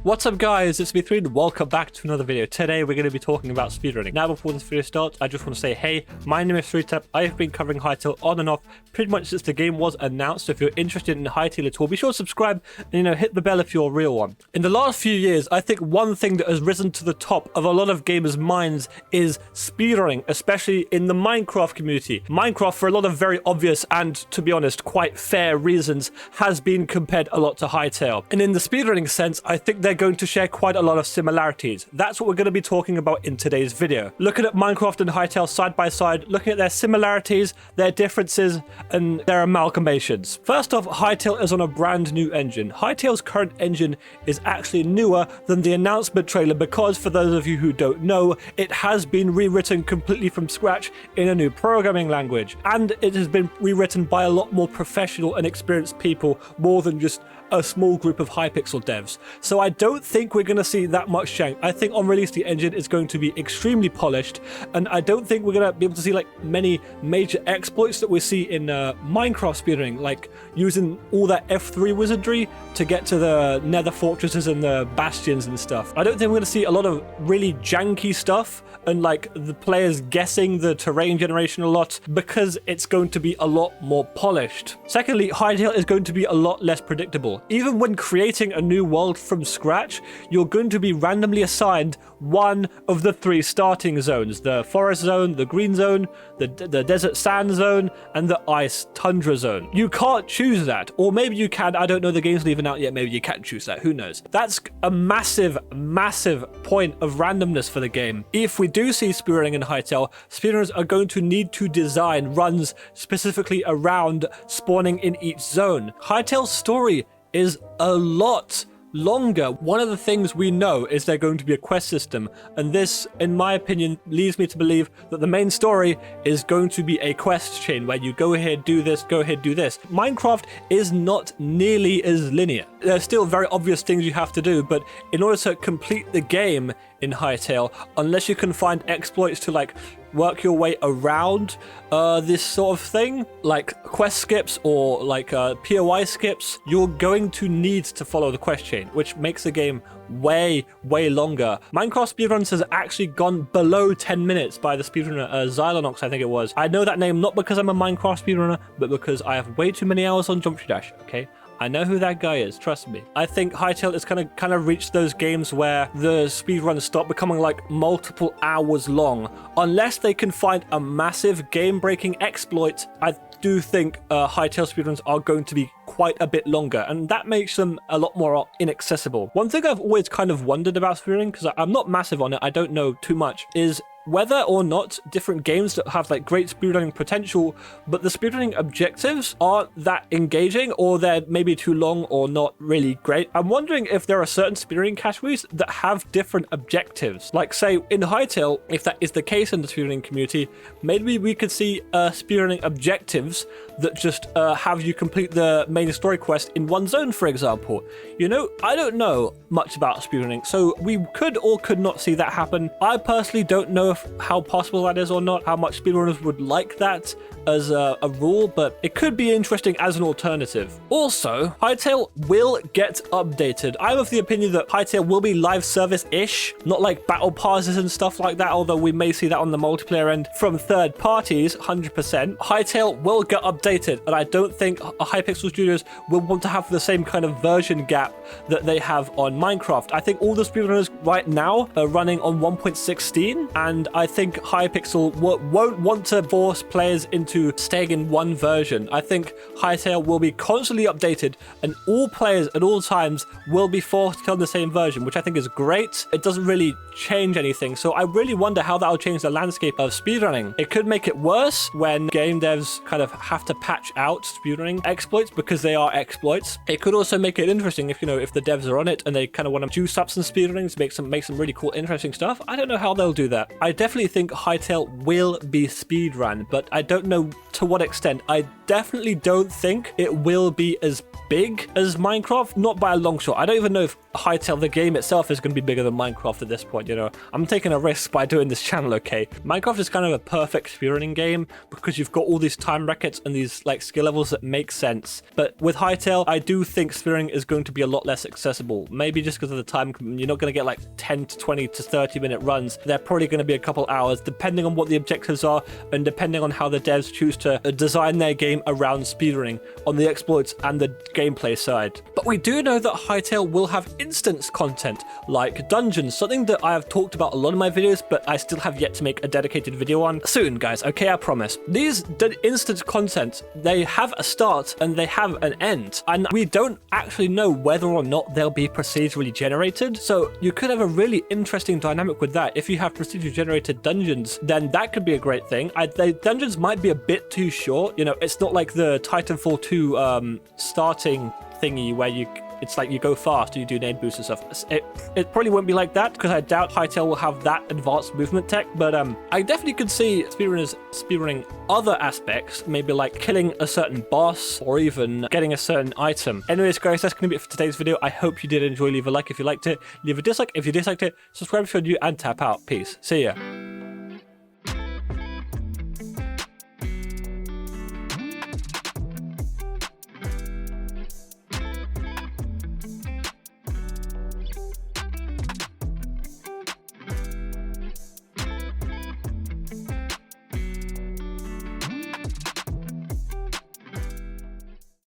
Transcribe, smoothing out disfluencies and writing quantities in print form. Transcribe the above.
What's up guys, it's me3 and welcome back to another video. Today we're going to be talking about speedrunning. Now before this video starts, I just want to say hey, my name is 3 I've been covering Hytale on and off pretty much since the game was announced, so if you're interested in Hytale at all, be sure to subscribe and hit the bell if you're a real one. In the last few years, I think one thing that has risen to the top of a lot of gamers' minds is speedrunning, especially in the Minecraft community. Minecraft, for a lot of very obvious and, to be honest, quite fair reasons, has been compared a lot to Hytale. And in the speedrunning sense, I think they're going to share quite a lot of similarities. That's what we're going to be talking about in today's video. Looking at Minecraft and Hytale side by side, looking at their similarities, their differences, and their amalgamations. First off, Hytale is on a brand new engine. Hytale's current engine is actually newer than the announcement trailer because, for those of you who don't know, it has been rewritten completely from scratch in a new programming language. And it has been rewritten by a lot more professional and experienced people, more than just a small group of Hypixel devs. So I don't think we're going to see that much jank. I think on release the engine is going to be extremely polished, and I don't think we're going to be able to see like many major exploits that we see in Minecraft speedrunning, like using all that F3 wizardry to get to the nether fortresses and the bastions and stuff. I don't think we're going to see a lot of really janky stuff and like the players guessing the terrain generation a lot, because it's going to be a lot more polished. Secondly, Hytale is going to be a lot less predictable. Even when creating a new world from scratch, you're going to be randomly assigned one of the 3 starting zones: the forest zone, the green zone, the desert sand zone, and the ice tundra zone. You can't choose that, or maybe you can. I don't know, the game's not even out yet, maybe you can choose that, who knows. That's a massive point of randomness for the game. If we do see speedrunning in Hytale, speedrunners are going to need to design runs specifically around spawning in each zone. Hytale's story is a lot longer. One of the things we know is there's going to be a quest system, and this, in my opinion, leads me to believe that the main story is going to be a quest chain where you go ahead, do this, go ahead, do this. Minecraft is not nearly as linear. There's still very obvious things you have to do, but in order to complete the game in Hytale, unless you can find exploits to like work your way around this sort of thing, like quest skips or like POI skips, you're going to need to follow the quest chain, which makes the game way longer. Minecraft speedruns has actually gone below 10 minutes by the speedrunner Xylonox, I think it was. I know that name not because I'm a Minecraft speedrunner, but because I have way too many hours on Geometry Dash, okay? I know who that guy is, trust me. I think Hytale is kind of reached those games where the speedruns stop becoming like multiple hours long. Unless they can find a massive game-breaking exploit, I do think Hytale speedruns are going to be quite a bit longer, and that makes them a lot more inaccessible. One thing I've always kind of wondered about speedrunning, because I'm not massive on it, I don't know too much, is whether or not different games that have like great speedrunning potential, but the speedrunning objectives aren't that engaging, or they're maybe too long or not really great. I'm wondering if there are certain speedrunning categories that have different objectives. Like say in Hytale, if that is the case in the speedrunning community, maybe we could see speedrunning objectives that just have you complete the main story quest in one zone, for example. You know, I don't know much about speedrunning, so we could or could not see that happen. I personally don't know how possible that is or not, how much speedrunners would like that as a rule, but it could be interesting as an alternative. Also, Hytale will get updated. I'm of the opinion that Hytale will be live service-ish, not like battle passes and stuff like that, although we may see that on the multiplayer end from third parties, 100%. Hytale will get updated, and I don't think Hypixel Studios will want to have the same kind of version gap that they have on Minecraft. I think all the speedrunners right now are running on 1.16, and I think Hypixel won't want to force players into staying in one version. I think Hytale will be constantly updated, and all players at all times will be forced on the same version, which I think is great. It doesn't really change anything, so I really wonder how that will change the landscape of speedrunning. It could make it worse when game devs kind of have to patch out speedrunning exploits because they are exploits. It could also make it interesting if, you know, if the devs are on it and they kind of want to juice up some speedrunning to make some really cool, interesting stuff. I don't know how they'll do that. I definitely think Hytale will be speedrun, but I don't know to what extent. I definitely don't think it will be as big as Minecraft, not by a long shot. I don't even know if Hytale, the game itself, is going to be bigger than Minecraft at this point, you know. I'm taking a risk by doing this channel, okay? Minecraft is kind of a perfect speedrunning game because you've got all these time records and these like skill levels that make sense. But with Hytale, I do think speedrunning is going to be a lot less accessible. Maybe just because of the time, you're not going to get like 10 to 20 to 30 minute runs. They're probably going to be a couple hours, depending on what the objectives are and depending on how the devs choose to design their game around speedrunning on the exploits and the gameplay side. But we do know that Hytale will have instance content like dungeons, something that I have talked about a lot in my videos, but I still have yet to make a dedicated video on soon, guys. Okay, I promise. These instance content, they have a start and they have an end, and we don't actually know whether or not they'll be procedurally generated. So you could have a really interesting dynamic with that. If you have procedurally generated dungeons, then that could be a great thing. The dungeons might be a bit too short. You know, it's not like the Titanfall 2 starting thingy where it's like you go fast, you do nade boosts and stuff. It probably won't be like that because I doubt Hytale will have that advanced movement tech, but I definitely could see speedrunners speedrunning other aspects, maybe like killing a certain boss or even getting a certain item. Anyways, guys, that's going to be it for today's video. I hope you did enjoy. Leave a like if you liked it, leave a dislike if you disliked it, subscribe if you're new, and tap out. Peace. See ya.